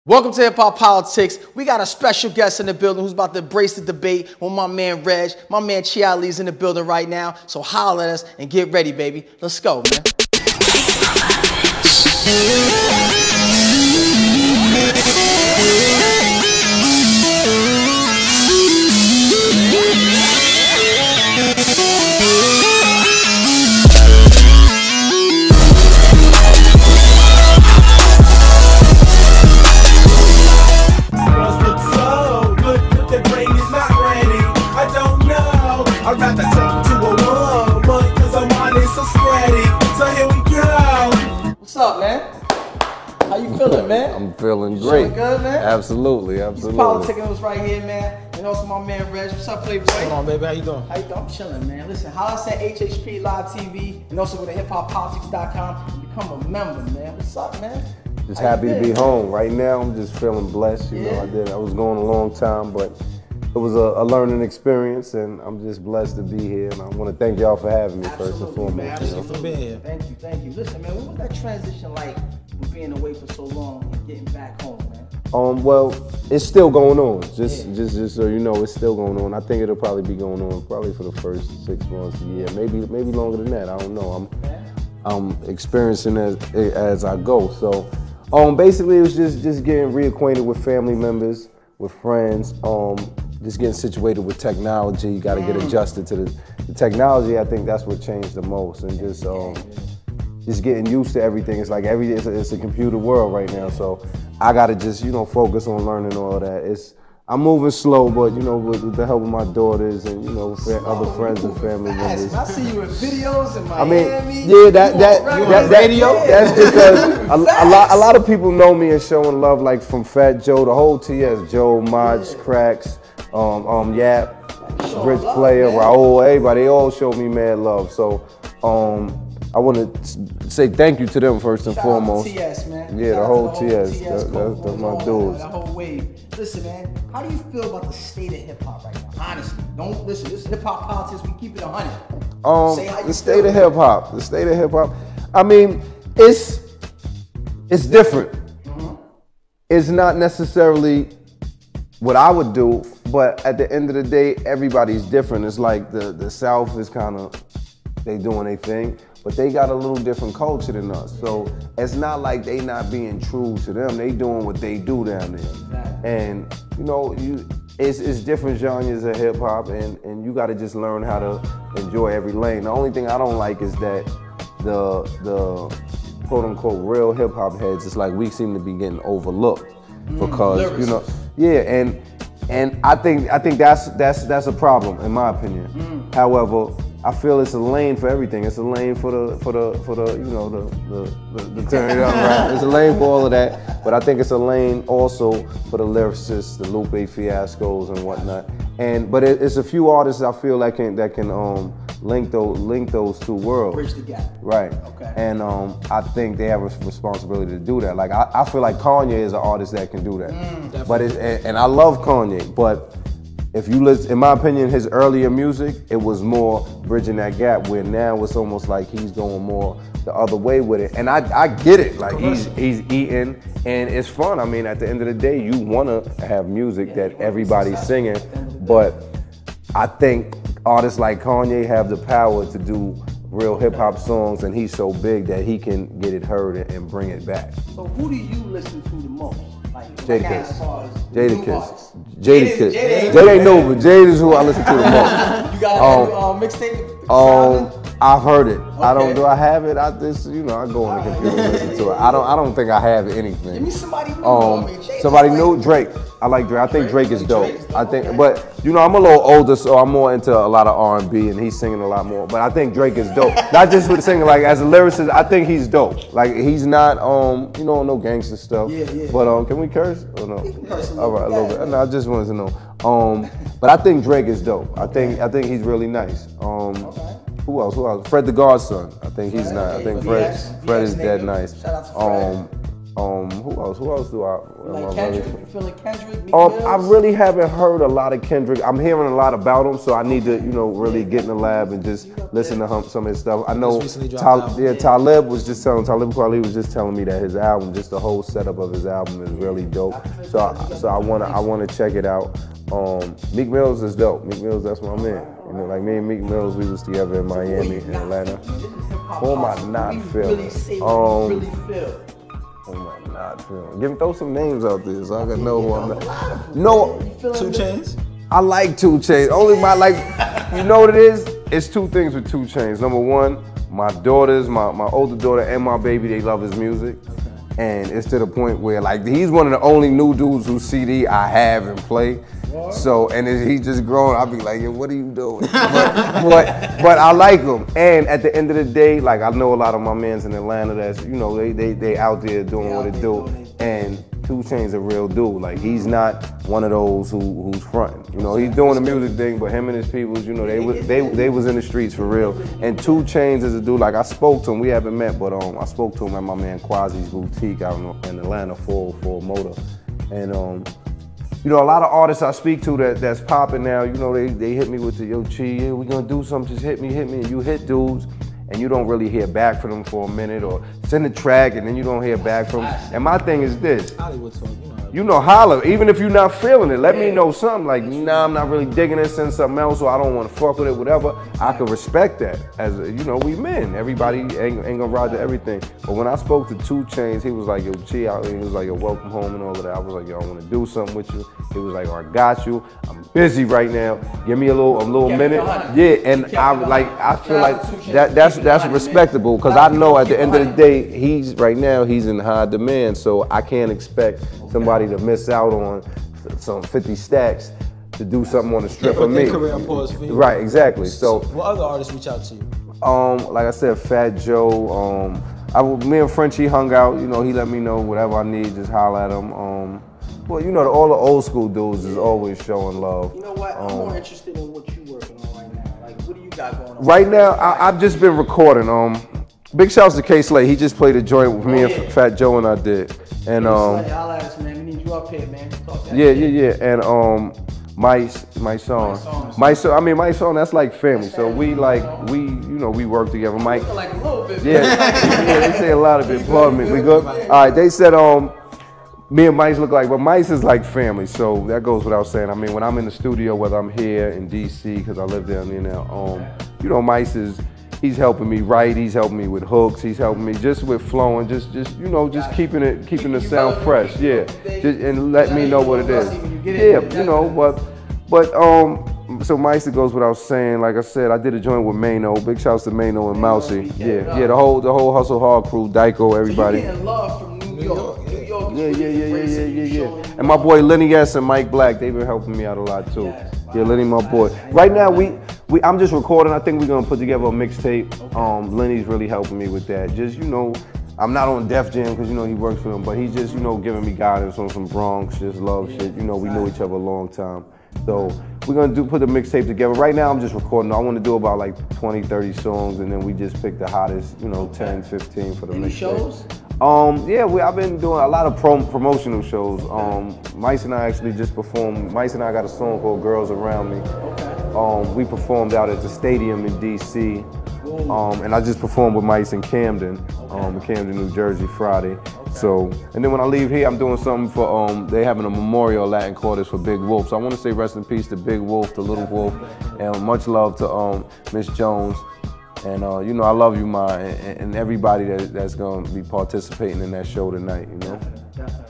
Welcome to Hip Hop Politics. We got a special guest in the building who's about to embrace the debate with my man Reg. My man Chiali's in the building right now. So holler at us and get ready, baby. Let's go, man. I'd rather talk to a woman, cause I'm honest, so spready. So here we go. What's up, man? How you feeling, man? I'm feeling great. Feeling good, man? Absolutely, absolutely. He's politicking us right here, man. And also my man Reg. What's up, Playboy? Hold on, baby. How you doing? How you doing? I'm chilling, man. Listen, holla us at HHP Live TV and also go to hiphoppolitics.com and become a member, man. What's up, man? Just happy to be home. Right now, I'm just feeling blessed. You know, I was going a long time, but it was a learning experience, and I'm just blessed to be here. And I want to thank y'all for having me. Absolutely, first and foremost. Man. Absolutely. For being here. Thank you, thank you. Listen, man, what was that transition like from being away for so long and getting back home, man? Well, it's still going on. Just so you know, it's still going on. I think it'll probably be going on probably for the first 6 months, a year, maybe longer than that. I don't know. I'm experiencing as I go. So, basically, it was just getting reacquainted with family members, with friends. Just getting situated with technology. You got to get adjusted to the technology. I think that's what changed the most, and just getting used to everything. It's like it's a computer world right now. So I got to just focus on learning all of that. I'm moving slow, but with the help of my daughters and with other friends and family members. I see you in videos in Miami. I mean, yeah, that's because a lot of people know me and showing love, like from Fat Joe, the whole TS, Joe, Maj, Cracks, Yap, Rich Player, Raul, everybody, they all showed me mad love. So I want to say thank you to them first and foremost. Shout out to TS, man. Yeah, the whole TS. That's my dudes. That whole wave. Listen, man, how do you feel about the state of hip hop right now? Honestly, don't listen. This is hip hop politics. We keep it 100. The state of hip hop. The state of hip hop. I mean, it's different. It's not necessarily what I would do, but at the end of the day, everybody's different. It's like the South is kind of, they doing their thing, but they got a little different culture than us. So it's not like they not being true to them. They doing what they do down there. And it's different genres of hip hop, and you got to just learn how to enjoy every lane. The only thing I don't like is that the quote unquote real hip hop heads, it's like we seem to be getting overlooked because and I think that's a problem in my opinion. However, I feel it's a lane for everything. It's a lane for the turn it up, right? It's a lane for all of that, but I think it's a lane also for the lyricists, the Lupe Fiascos and whatnot. But it's a few artists I feel that can link those two worlds. Bridge the gap. Right. Okay. And I think they have a responsibility to do that. Like I feel like Kanye is an artist that can do that. But and I love Kanye, but if you listen, in my opinion, his earlier music, it was more bridging that gap, where now it's almost like he's going more the other way with it. And I get it, like he's eating and it's fun. I mean, at the end of the day, you wanna have music that everybody's singing, but I think artists like Kanye have the power to do real hip hop songs, and he's so big that he can get it heard and bring it back. So who do you listen to the most? Jadakiss. Jade ain't new, but Jade is who I listen to the most. You got a mixtape? I've heard it. Okay. Do I have it? I go on the computer and listen to it. I don't think I have anything. Give me somebody new. Somebody new? Drake. I like Drake. I think Drake is dope. But I'm a little older, so I'm more into a lot of R&B, and he's singing a lot more. But I think Drake is dope. Not just with singing, like as a lyricist, I think he's dope. Like he's not, no gangster stuff. Yeah. But can we curse or no? All right, a little bit. No, I just wanted to know. But I think Drake is dope. I think he's really nice. Who else? Fred the Godson. I think he's nice. I think Fred is dead nice. Who else? Who else do I? Like Kendrick, you feeling Kendrick? Meek I Mills? really haven't heard a lot of Kendrick. I'm hearing a lot about him, so I need to, really get in the lab and just listen to some of his stuff. I know Talib was just telling Talib Kweli was just telling me that his album, just the whole setup of his album, is really dope. So I wanna check it out. Meek Mills is dope. Meek Mills, that's my man. Like me and Meek Mills, we was together in Miami and Atlanta. Who am I not feeling? Throw some names out there so I can know who I'm not. No, 2 Chainz? I like 2 Chainz. Only you know what it is? It's 2 things with 2 Chainz. Number 1, my daughters, my older daughter and my baby, they love his music. And it's to the point where he's one of the only new dudes whose CD I have and play. So, and he's just grown. I'll be like, yo, what are you doing? but I like him. And at the end of the day, I know a lot of my mans in Atlanta that's, they out there doing what they do. And 2 Chainz a real dude. He's not one of those who's fronting. He's doing the music thing, but him and his peoples, they was in the streets for real. And 2 Chainz is a dude, I spoke to him, we haven't met, but I spoke to him at my man Quasi's boutique out in Atlanta for Motor. And a lot of artists I speak to that's popping now, they hit me with the, yo, Chi, yeah, we gonna do something, just hit me. And you hit dudes, and you don't really hear back from them for a minute, or send a track and then you don't hear back from them. And my thing is this, Hollywood talk, holler, even if you're not feeling it, let me know something, nah, I'm not really digging it, send something else, or I don't want to fuck with it, whatever. I can respect that, as we men, everybody ain't gonna ride to everything. But when I spoke to 2 Chainz, he was like, yo, Chi, he was like, yo, welcome home and all of that. I was like, yo, I want to do something with you. He was like, oh, I got you, I'm busy right now, give me a little minute. Yeah, and I feel like that's respectable, because I know at the end of the day, he's in high demand, so I can't expect somebody to miss out on some 50 stacks to do something on the strip for me. Right, exactly. So what other artists reach out to you? Like I said, Fat Joe. Me and Frenchie hung out. He let me know whatever I need, just holler at him. Well, all the old school dudes is always showing love. You know what? I'm more interested in what you working on right now. What do you got going on? Right now, I've just been recording. Big shouts to K Slay. He just played a joint with me and Fat Joe and I did. And man, we need you up here, man. Yeah. And my son, that's like family. So we work together. Mike, like a little bit. Yeah, they say a lot of it. Pardon me. We good. All right. They said me and Mice look like, but Mice is like family. So that goes without saying. When I'm in the studio, whether I'm here in DC, because I live down there now, Mice is. He's helping me write. He's helping me with hooks. He's helping me just with flowing, just keeping the sound fresh. Yeah, and let me know what it is. Yeah, but so Meister goes without saying. Like I said, I did a joint with Mano. Big shouts to Mano and Mousy. Yeah, the whole Hustle Hard crew, Dyko, everybody. So you getting love from New York. Yeah. And my boy Lenny S and Mike Black, they've been helping me out a lot too. Yeah, Lenny, my boy. Right now, I'm just recording. I think we're gonna put together a mixtape. Lenny's really helping me with that. Just I'm not on Def Jam because he works for them, but he's just giving me guidance on some Bronx, just love shit. We know each other a long time. So we're gonna put the mixtape together. Right now, I'm just recording. I want to do about 20, 30 songs, and then we just pick the hottest, 10, 15 for the mixtape. Shows? I've been doing a lot of promotional shows. Mice and I actually just performed. Mice and I got a song called Girls Around Me. We performed out at the stadium in DC. And I just performed with Mice in Camden, New Jersey, Friday. So, and then when I leave here, I'm doing something for, they having a memorial at Latin Quarters for Big Wolf. So I want to say rest in peace to Big Wolf, to Little Wolf, and much love to Miss Jones. And I love you, Ma, and everybody that's gonna be participating in that show tonight. Definitely.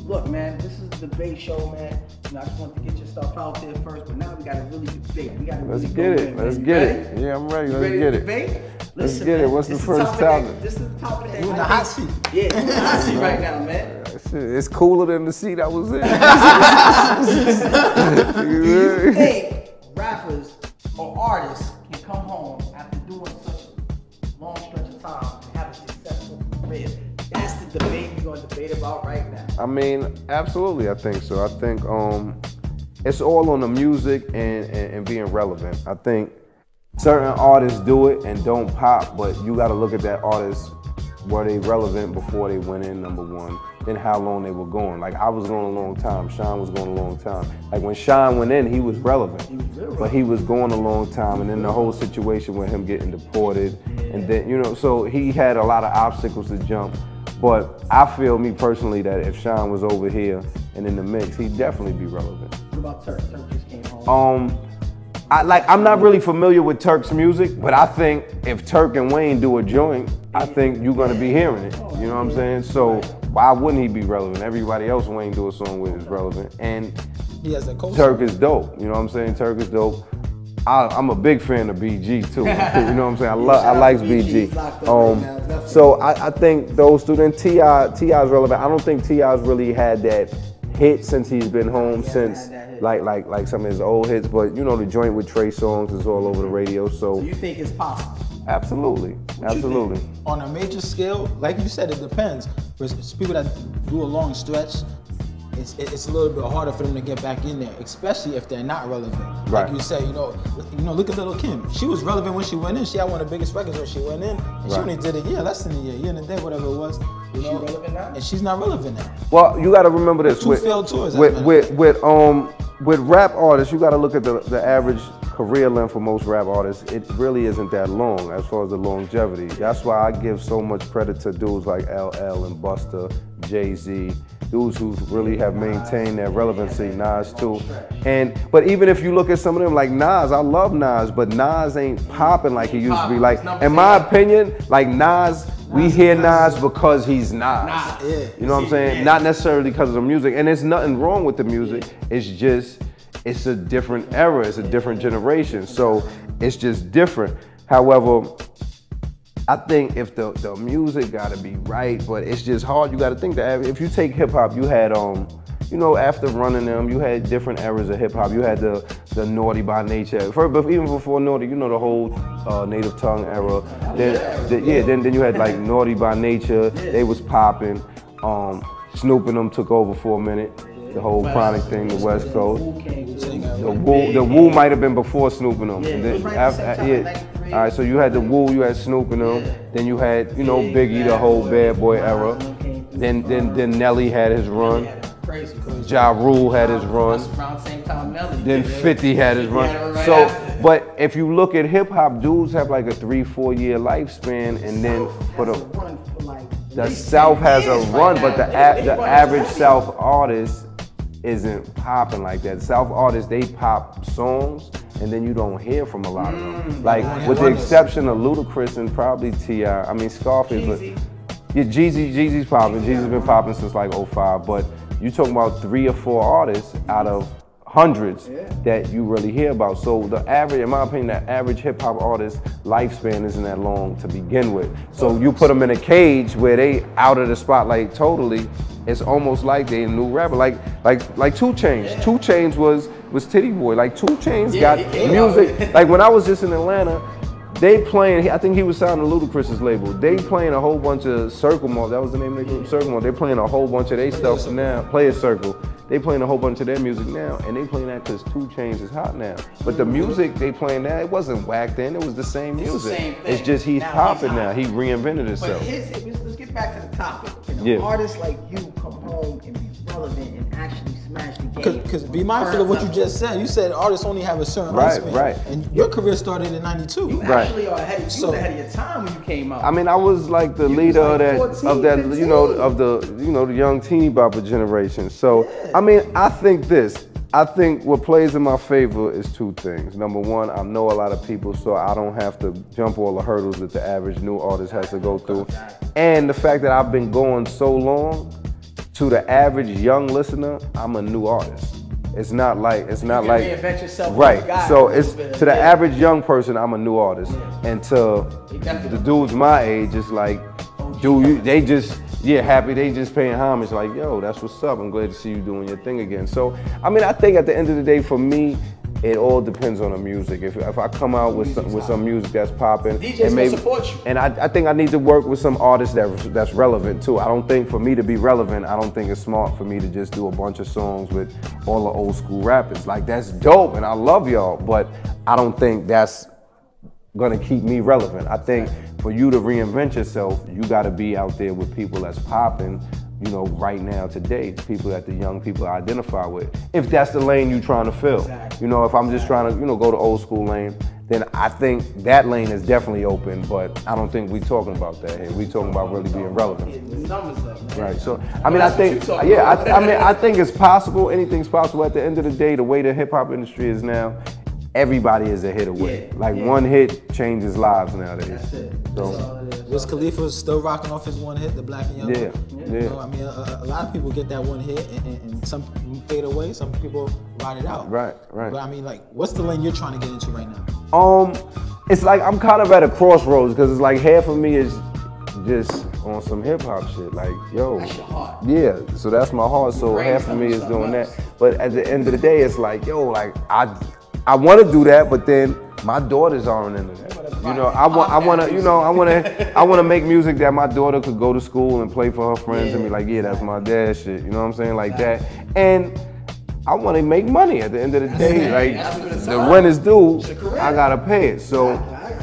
Look, man, this is the debate show, man. I just want to get your stuff out there first, but now we gotta really debate. Let's get it. Yeah, I'm ready. Let's get it. Debate? Let's get it. What's the first topic? This is the topic that you in the hot seat. Yeah, you in the hot seat right now, man. It's cooler than the seat I was in. Do you think rappers or artists can come home after doing such a long stretch of time and have a successful career? That's the debate we're going to debate about right now. Absolutely, I think so. I think it's all on the music and being relevant. I think certain artists do it and don't pop, but you got to look at that artist were they relevant before they went in, number one, then how long they were going. Like I was going a long time, Sean was going a long time. Like when Sean went in, he was relevant, but he was going a long time, and then the whole situation with him getting deported, and then, you know, so he had a lot of obstacles to jump. But I feel, me personally, that if Sean was over here and in the mix, he'd definitely be relevant. What about Turk? Turk just came home. I'm not really familiar with Turk's music, but I think if Turk and Wayne do a joint, I think you're gonna be hearing it. You know what I'm saying? So why wouldn't he be relevant? Everybody else Wayne do a song with is relevant, and He has that culture. Turk is dope. You know what I'm saying? Turk is dope. I'm a big fan of BG too. You know what I'm saying? I like BG. So I think those two. Then T.I.'s relevant. I don't think T.I.'s really had that hit since he's been home, since like some of his old hits. But you know, the joint with Trey Songz is all over the radio. So you think it's possible? Absolutely, absolutely. On a major scale, like you said, it depends. For people that do a long stretch, it's a little bit harder for them to get back in there, especially if they're not relevant. Right. Like you said, you know, look at Lil' Kim. She was relevant when she went in. She had one of the biggest records when she went in, and she only did a year, less than a year and a day, whatever it was. You know, she relevant now? And she's not relevant now. Well, you got to remember this. Two failed tours. With rap artists, you got to look at the average career length for most rap artists. It really isn't that long as far as the longevity. That's why I give so much credit to dudes like LL and Busta, Jay-Z, dudes who really have maintained their relevancy, Nas too. But even if you look at some of them, like Nas, I love Nas, but Nas ain't popping like he used to be. Like, in my opinion, like Nas, we hear Nas because he's Nas. You know what I'm saying? Not necessarily because of the music. And there's nothing wrong with the music. It's just, it's a different era. It's a different generation. So it's just different. However, I think if the music gotta be right, but it's just hard. You gotta think that if you take hip hop, you had you know, after running them, you had different eras of hip hop. You had the Naughty by Nature, but even before Naughty, you know, the whole Native Tongue era. Then you had like Naughty by Nature. They was popping. Snoop and them took over for a minute. The whole Chronic thing, the West Coast. The Wu might have been before Snoop and them. And then, all right, so you had the Wu, you had Snoop and them. Then you had, you know, Biggie, the whole Bad Boy era. Then Nelly had his run. Ja Rule had his run. Then 50 had his run. So, but if you look at hip hop, dudes have like a 3-4 year lifespan, and then for the South has a run, but the average South artist isn't popping like that. South artists, they pop songs and then you don't hear from a lot of them. Like with the exception of Ludacris and probably T.I. I mean Scarface, but yeah, Jeezy's popping. Jeezy's been popping since like 05, but you talking about 3 or 4 artists out of hundreds that you really hear about. So the average, in my opinion, the average hip hop artist lifespan isn't that long to begin with. So you put them in a cage where they out of the spotlight totally. It's almost like they a new rapper, like 2 Chainz. 2 Chainz was Titty Boy. Like 2 Chainz got music. Like when I was just in Atlanta, they playing. I think he was signed to Ludacris's label. They playing a whole bunch of Circle Mall. That was the name of the group, Circle Mall. They playing a whole bunch of their stuff now. Player Circle. They playing a whole bunch of their music now, and they playing that because 2 Chainz is hot now. But the music they playing now, it wasn't whack then. It was the same music. It's just he's popping now. He reinvented himself. But let's get back to the topic. Can an artist like you come home and be relevant and actually smash the game? Because be mindful of what you just said. You said artists only have a certain lifespan. Right. And your career started in '92. You actually are ahead. You were ahead of your time when you came out. I mean, I was like the leader of that, you know, of the young teeny bopper generation. So I mean, I think what plays in my favor is 2 things. Number one, I know a lot of people, so I don't have to jump all the hurdles that the average new artist has to go through. And the fact that I've been going so long, to the average young listener, I'm a new artist. It's not like reinvent yourself, right. So it's to the average young person, I'm a new artist, and to the dudes my age, it's like, they just happy. They just paying homage. Like, yo, that's what's up. I'm glad to see you doing your thing again. So I mean, I think at the end of the day, for me, it all depends on the music. If I come out with some music that's popping, DJs will support you. And I think I need to work with some artists that's relevant too. I don't think for me to be relevant, I don't think it's smart for me to just do a bunch of songs with all the old school rappers. Like, that's dope and I love y'all, but I don't think that's gonna keep me relevant. I think for you to reinvent yourself, you got to be out there with people that's popping, you know, right now, today, people that the young people identify with. If that's the lane you're trying to fill. Exactly. You know, if I'm just trying to, you know, go to old school lane, then I think that lane is definitely open, but I don't think we're talking about that here. We're talking about really being relevant. Getting the numbers up, man. Right, so, I mean, I think, yeah, I mean, I think it's possible, anything's possible. At the end of the day, the way the hip hop industry is now, everybody is a hit away. Yeah, like yeah. one hit changes lives nowadays. That's it. So, That's all it is. Was Khalifa still rocking off his one hit, the Black and Yellow? yeah, You know, I mean, a lot of people get that one hit and some fade away, some people ride it out. Right, right. But I mean, like, what's the lane you're trying to get into right now? It's like I'm kind of at a crossroads because it's like half of me is just on some hip hop shit. Like, yo, That's your heart. yeah. So that's my heart. So Brain half of me is something doing that. else. But at the end of the day, it's like, yo, like I want to do that, but then my daughters aren't into that. You know, I want to, you know, I want to make music that my daughter could go to school and play for her friends and be like, yeah, that's my dad shit. You know what I'm saying, like that. And I want to make money at the end of the day. Like the rent is due, I gotta pay it. So,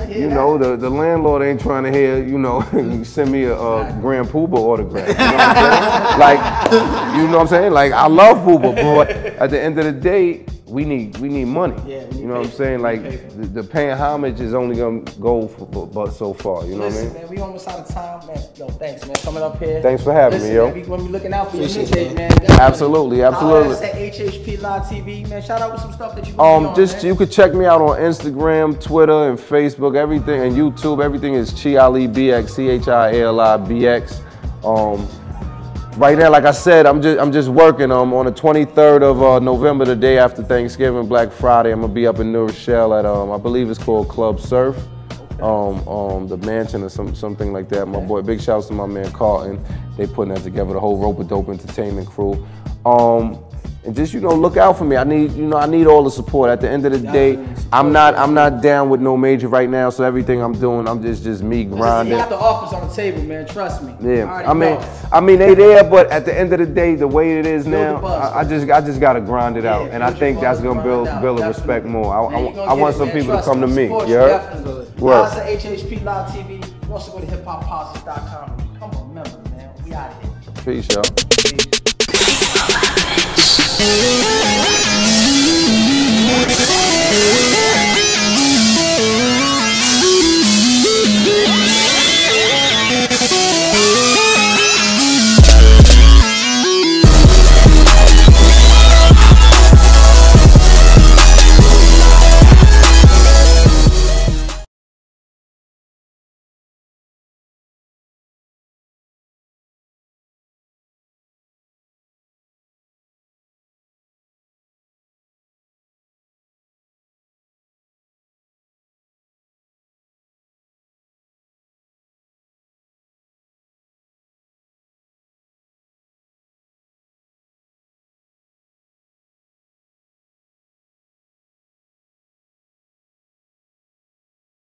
you know, the landlord ain't trying to hear, you know, send me a Grand Poobah autograph. You know what I'm saying? Like, you know what I'm saying? Like, I love Poobah, but at the end of the day, we need money. Yeah, we need you know what I'm paper. saying? We Like need paper. the paying homage is only gonna go for but so far. You know Listen, what I mean? man, we almost out of time, man. Yo, thanks, man, coming up here. Thanks for having me, Listen, yo. Man, we gonna be looking out for your Appreciate mixtape, it, man. man. Definitely. Absolutely, Holla absolutely. at HHP Live TV, man. Shout out with some stuff that you gonna be on, Just man. you could check me out on Instagram, Twitter, and Facebook. Everything and YouTube. Everything is ChialiBX, ChialiBX. Right now, like I said, I'm just working. On the 23rd of November, the day after Thanksgiving, Black Friday, I'm gonna be up in New Rochelle at I believe it's called Club Surf, the Mansion or something like that. My boy, big shouts to my man Carlton. They putting that together, the whole Rope a Dope entertainment crew. And just, you know, look out for me. I need all the support. At the end of the day, I'm not down with no major right now. So everything I'm doing, I'm just me Listen, grinding. you got the offers on the table, man. Trust me. Yeah, already I mean know. they there, but at the end of the day, the way it is Build the now, buzz, I just gotta grind it out, Yeah, and I build think your that's buzz, gonna build grind it build a out, respect definitely. more. Man, you gonna I get want it, some man. people Trust to come to me. Support You you, heard? definitely. Word. Holla at HHP Live TV. You also go to hiphoppolicies.com. Become a member, man. We out of here. Peace, y'all.